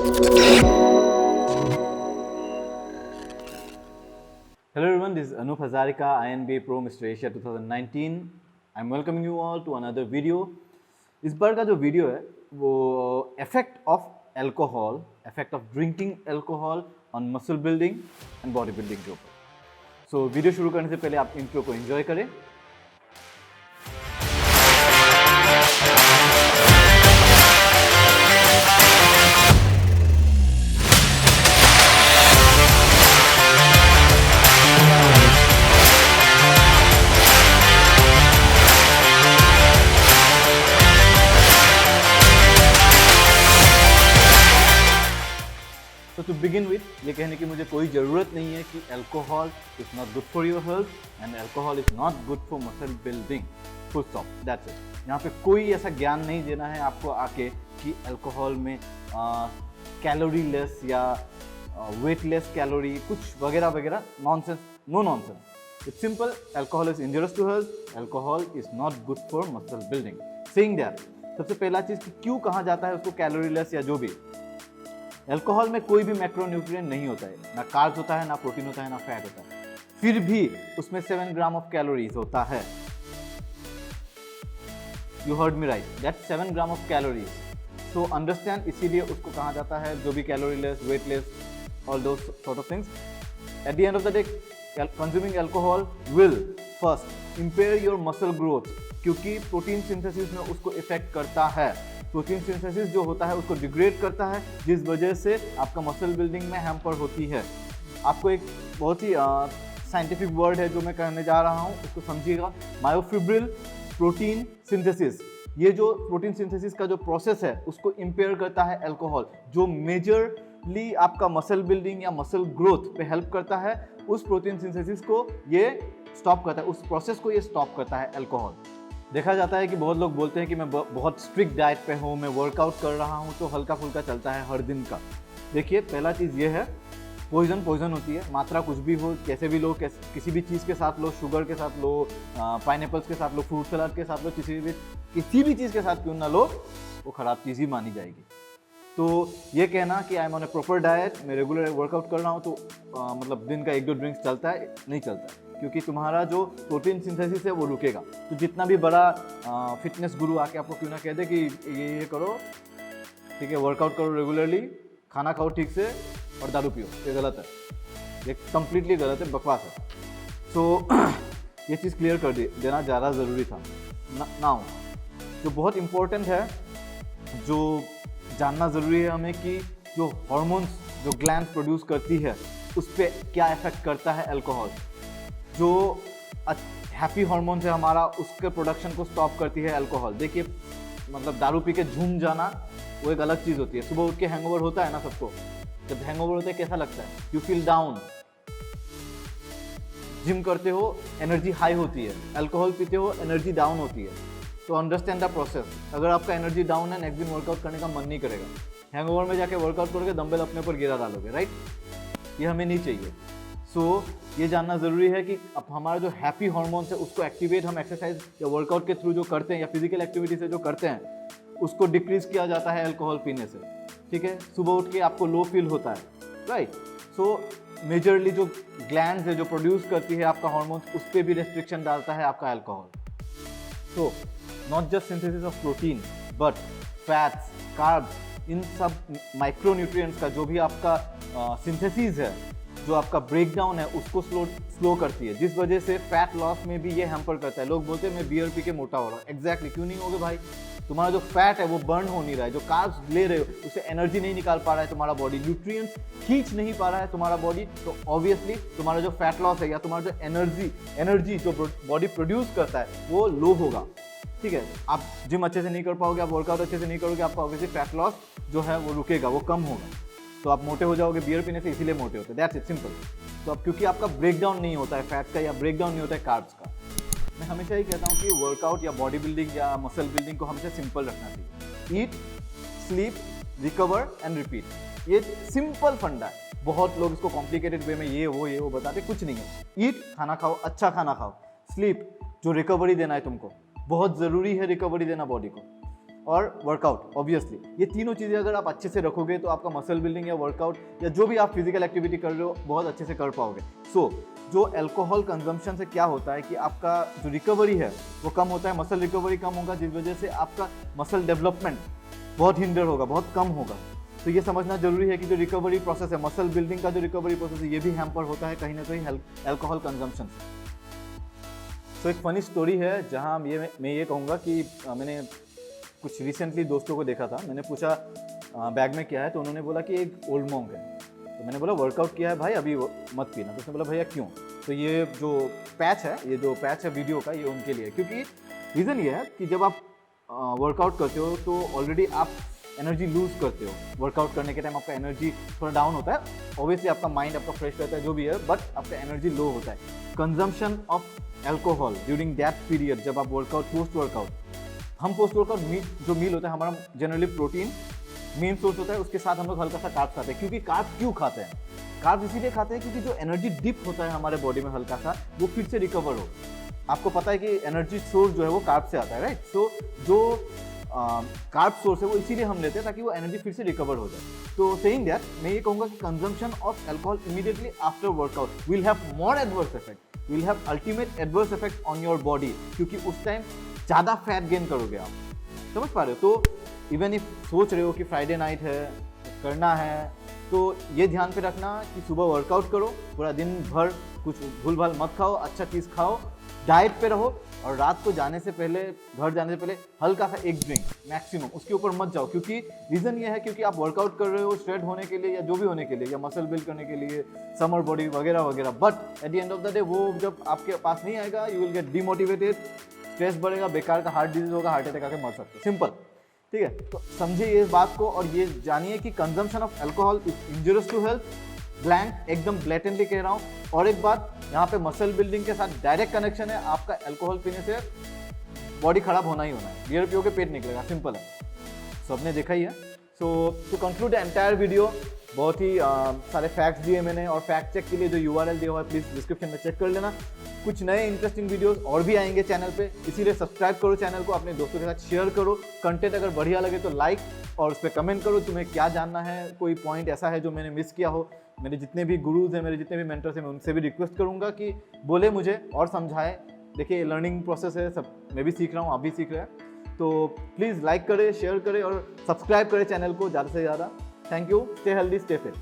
Hello everyone, this is Anup Hazarika, INBA Pro Mr. Asia 2019. I'm welcoming you all to another video. इस बार का जो video है वो effect of alcohol, effect of drinking alcohol on muscle building and body building के ऊपर। So video शुरू करने से पहले आप इंट्रो को एंजॉय करें। तो टू बिगिन विथ ये कहने की मुझे कोई ज़रूरत नहीं है कि alcohol is not good for your health and alcohol is not good for muscle building, full stop, that's it. यहाँ पे कोई ऐसा ज्ञान नहीं देना है आपको आके कि अल्कोहल में कैलोरी लेस या वेट लेस कैलोरी कुछ वगैरह वगैरह, nonsense, no nonsense. It's simple, alcohol is injurious to health, alcohol is not good for muscle building. Saying that, सबसे पहला चीज़ कि क्यों कहा जाता है उसको कैलोरी लेस या जो भी। अल्कोहल में कोई भी मैक्रोन्यूट्रिएंट नहीं होता है, ना कार्ब्स होता है, ना प्रोटीन होता है, ना फैट होता है, फिर भी उसमें 7 ग्राम ऑफ कैलोरीज होता है। You heard me right, that 7 gram of calories. So understand, इसीलिए उसको कहा जाता है जो भी calorie less, weight less, all those sort of things. At the end of the day, consuming alcohol will first empire your muscle growth, क्योंकि protein synthesis में उसको इफेक्ट करता है। प्रोटीन सिंथेसिस जो होता है उसको डिग्रेड करता है, जिस वजह से आपका मसल बिल्डिंग में हैम्पर होती है। आपको एक बहुत ही साइंटिफिक वर्ड है जो मैं कहने जा रहा हूँ, उसको समझिएगा। मायोफिब्रिल प्रोटीन सिंथेसिस, ये जो प्रोटीन सिंथेसिस का जो प्रोसेस है उसको इम्पेयर करता है अल्कोहल, जो मेजरली आपका मसल बिल्डिंग या मसल ग्रोथ पे हेल्प करता है। उस प्रोटीन सिंथेसिस को ये स्टॉप करता है, उस प्रोसेस को ये स्टॉप करता है अल्कोहल। देखा जाता है कि बहुत लोग बोलते हैं कि मैं बहुत स्ट्रिक्ट डाइट पे हूँ, मैं वर्कआउट कर रहा हूँ तो हल्का फुल्का चलता है हर दिन का। देखिए, पहला चीज़ ये है, पॉइजन होती है, मात्रा कुछ भी हो, कैसे भी लो, किसी भी चीज़ के साथ लो, शुगर के साथ लो, पाइनएप्पल्स के साथ लो, फ्रूट सलाद के साथ लो, किसी भी चीज़ के साथ क्यों ना लो, वो ख़राब चीज़ ही मानी जाएगी। तो ये कहना कि I am on A proper diet, मैं रेगुलर वर्कआउट कर रहा हूँ तो मतलब दिन का 1-2 ड्रिंक्स चलता है, नहीं चलता है, क्योंकि तुम्हारा जो प्रोटीन सिंथेसिस है वो रुकेगा। तो जितना भी बड़ा फिटनेस गुरु आके आपको क्यों ना कह दे कि ये करो, ठीक है, वर्कआउट करो रेगुलरली, खाना खाओ ठीक से और दारू पियो, ये गलत है, ये कम्प्लीटली गलत है, बकवास है। सो ये चीज़ क्लियर कर देना ज़्यादा ज़रूरी था। नाउ जो बहुत इम्पोर्टेंट है, जो जानना ज़रूरी है हमें, कि जो हार्मोन्स जो ग्लैंड प्रोड्यूस करती है उस पर क्या इफेक्ट करता है अल्कोहल। जो हैप्पी हार्मोन्स है हमारा, उसके प्रोडक्शन को स्टॉप करती है अल्कोहल। देखिए, मतलब दारू पी के झूम जाना वो एक अलग चीज़ होती है। सुबह उठ के हैंगओवर होता है ना सबको, जब हैंगओवर होता है कैसा लगता है, यू फील डाउन। जिम करते हो एनर्जी हाई होती है, अल्कोहल पीते हो एनर्जी डाउन होती है। तो अंडरस्टैंड द प्रोसेस। अगर आपका एनर्जी डाउन है, नेक्स्ट दिन वर्कआउट करने का मन नहीं करेगा, हैंगओवर में जाके वर्कआउट करोगे, डंबल अपने ऊपर गिरा डालोगे, राइट? ये हमें नहीं चाहिए। सो ये जानना ज़रूरी है कि अब हमारा जो हैप्पी हार्मोन्स है उसको एक्टिवेट हम एक्सरसाइज या वर्कआउट के थ्रू जो करते हैं या फिजिकल एक्टिविटी से जो करते हैं, उसको डिक्रीज किया जाता है अल्कोहल पीने से, ठीक है। सुबह उठ के आपको लो फील होता है, राइट? सो मेजरली जो ग्लैंड्स है जो प्रोड्यूस करती है आपका हार्मोन्स, उस पर भी रेस्ट्रिक्शन डालता है आपका alcohol. So not just synthesis of protein but fats, carbs, इन सब माइक्रोन्यूट्रिएंट्स का जो भी आपका सिंथेसिस है, जो आपका ब्रेकडाउन है, उसको स्लो करती है, जिस वजह से फैट लॉस में भी ये हैम्पर करता है। लोग बोलते हैं मैं बियर पी के मोटा हो रहा हूँ, एग्जैक्टली क्यों नहीं होगे भाई? तुम्हारा जो फैट है वो बर्न हो नहीं रहा है, जो कार्ब्स ले रहे हो उससे एनर्जी नहीं निकाल पा रहा है तुम्हारा बॉडी, न्यूट्रिएंट्स खींच नहीं पा रहा है तुम्हारा बॉडी, तो ऑब्वियसली तुम्हारा जो फैट लॉस है या तुम्हारा जो एनर्जी जो बॉडी प्रोड्यूस करता है वो लो होगा, ठीक है। आप जिम अच्छे से नहीं कर पाओगे, आप वर्कआउट अच्छे से नहीं करोगे, आपका ऑब्वियसली फैट लॉस जो है वो रुकेगा, वो कम होगा, तो आप मोटे हो जाओगे। बियर पीने से इसीलिए मोटे होते हैं, दैट्स इट, सिंपल। तो अब क्योंकि आपका ब्रेकडाउन नहीं होता है फैट का या ब्रेकडाउन नहीं होता है कार्ब्स का। मैं हमेशा ही कहता हूँ कि वर्कआउट या बॉडी बिल्डिंग या मसल बिल्डिंग को हमेशा सिंपल रखना चाहिए। ईट, स्लीप, रिकवर एंड रिपीट, ये सिंपल फंडा है। बहुत लोग इसको कॉम्प्लिकेटेड वे में ये वो बताते, कुछ नहीं है। ईट, खाना खाओ, अच्छा खाना खाओ। स्लीप, जो रिकवरी देना है तुमको, बहुत ज़रूरी है रिकवरी देना बॉडी को। और वर्कआउट। ऑब्वियसली ये तीनों चीज़ें अगर आप अच्छे से रखोगे तो आपका मसल बिल्डिंग या वर्कआउट या जो भी आप फिजिकल एक्टिविटी कर रहे हो बहुत अच्छे से कर पाओगे। सो जो अल्कोहल कंजम्पशन से क्या होता है कि आपका जो रिकवरी है वो कम होता है, मसल रिकवरी कम होगा, जिस वजह से आपका मसल डेवलपमेंट बहुत हिंडर होगा, बहुत कम होगा। तो ये समझना जरूरी है कि जो रिकवरी प्रोसेस है, मसल बिल्डिंग का जो रिकवरी प्रोसेस है, ये भी हैम्पर होता है कहीं ना कहीं अल्कोहल कंजम्पशन से। तो एक फ़नी स्टोरी है जहाँ मैं ये कहूँगा कि मैंने कुछ रिसेंटली दोस्तों को देखा था। मैंने पूछा बैग में क्या है, तो उन्होंने बोला कि एक ओल्ड मॉन्क है। तो मैंने बोला वर्कआउट किया है भाई, अभी मत पीना। तो उसने बोला भैया क्यों? तो ये जो पैच है वीडियो का, ये उनके लिए, क्योंकि रीज़न ये है कि जब आप वर्कआउट करते हो तो ऑलरेडी आप एनर्जी लूज करते हो। वर्कआउट करने के टाइम आपका एनर्जी थोड़ा डाउन होता है, ऑब्वियसली आपका माइंड आपका फ्रेश रहता है जो भी है, बट आपका एनर्जी लो होता है। Consumption of alcohol during that period, जब आप वर्कआउट पोस्ट वर्कआउट जो मील होता है हमारा जनरली प्रोटीन मेन सोर्स होता है, उसके साथ हम लोग हल्का सा कार्ब्स खाते हैं। क्योंकि कार्ब्स क्यों खाते हैं? कार्ब्स इसीलिए खाते हैं क्योंकि जो एनर्जी डिप होता है हमारे बॉडी में हल्का सा, वो फिर से रिकवर हो। आपको पता है कि एनर्जी सोर्स जो है वो कार्ब से आता है, राइट? सो जो कार्ब सोर्स है वो इसीलिए हम लेते हैं ताकि वो एनर्जी फिर से रिकवर हो जाए। तो सेइंग दैट, मैं ये कहूँगा कि consumption of alcohol immediately after workout will have more adverse effect, will have ultimate adverse effect on your body, क्योंकि उस टाइम ज़्यादा फैट गेन करोगे आप। समझ पा रहे हो? तो इवन इफ सोच रहे हो कि फ्राइडे नाइट है, करना है, तो ये ध्यान पे रखना कि सुबह वर्कआउट करो, पूरा दिन भर कुछ भूल भाल मत खाओ, अच्छा चीज़ खाओ, डाइट पे रहो, और रात को जाने से पहले, घर जाने से पहले हल्का सा एक ड्रिंक मैक्सिमम, उसके ऊपर मत जाओ। क्योंकि रीज़न ये है क्योंकि आप वर्कआउट कर रहे हो श्रेड होने के लिए या जो भी होने के लिए, या मसल बिल्ड करने के लिए, समर बॉडी वगैरह वगैरह, but at the end of the day वो जब आपके पास नहीं आएगा, you will get demotivated, stress बढ़ेगा, बेकार का हार्ट डिजीज होगा, हार्ट अटैक आके मर सकते हो। सिंपल, ठीक है? तो समझिए इस बात को और ये जानिए कि consumption of alcohol is injurious to health, blank एकदम ब्लैटेंटली कह रहा हूँ। और एक बात, यहाँ पे मसल बिल्डिंग के साथ डायरेक्ट कनेक्शन है। आपका अल्कोहल पीने से बॉडी खराब होना ही होना है, बियर पियोगे पेट निकलेगा, सिंपल है। सो आपने देखा ही है। So to conclude the entire video, बहुत ही सारे फैक्ट्स दिए मैंने, और फैक्ट चेक के लिए जो URL दिया हुआ है प्लीज़ डिस्क्रिप्शन में चेक कर लेना। कुछ नए इंटरेस्टिंग वीडियोस और भी आएंगे चैनल पे, इसीलिए सब्सक्राइब करो चैनल को, अपने दोस्तों के साथ शेयर करो। कंटेंट अगर बढ़िया लगे तो लाइक और उस पर कमेंट करो, तुम्हें क्या जानना है, कोई पॉइंट ऐसा है जो मैंने मिस किया हो। मेरे जितने भी गुरुज हैं, मेरे जितने भी मेंटर्स हैं, मैं उनसे भी रिक्वेस्ट करूँगा कि बोले मुझे और समझाएं। देखिए लर्निंग प्रोसेस है, सब मैं भी सीख रहा हूँ, आप भी सीख रहे हैं। तो प्लीज़ लाइक करें, शेयर करें और सब्सक्राइब करें चैनल को ज़्यादा से ज़्यादा। Thank you, stay healthy, stay fit.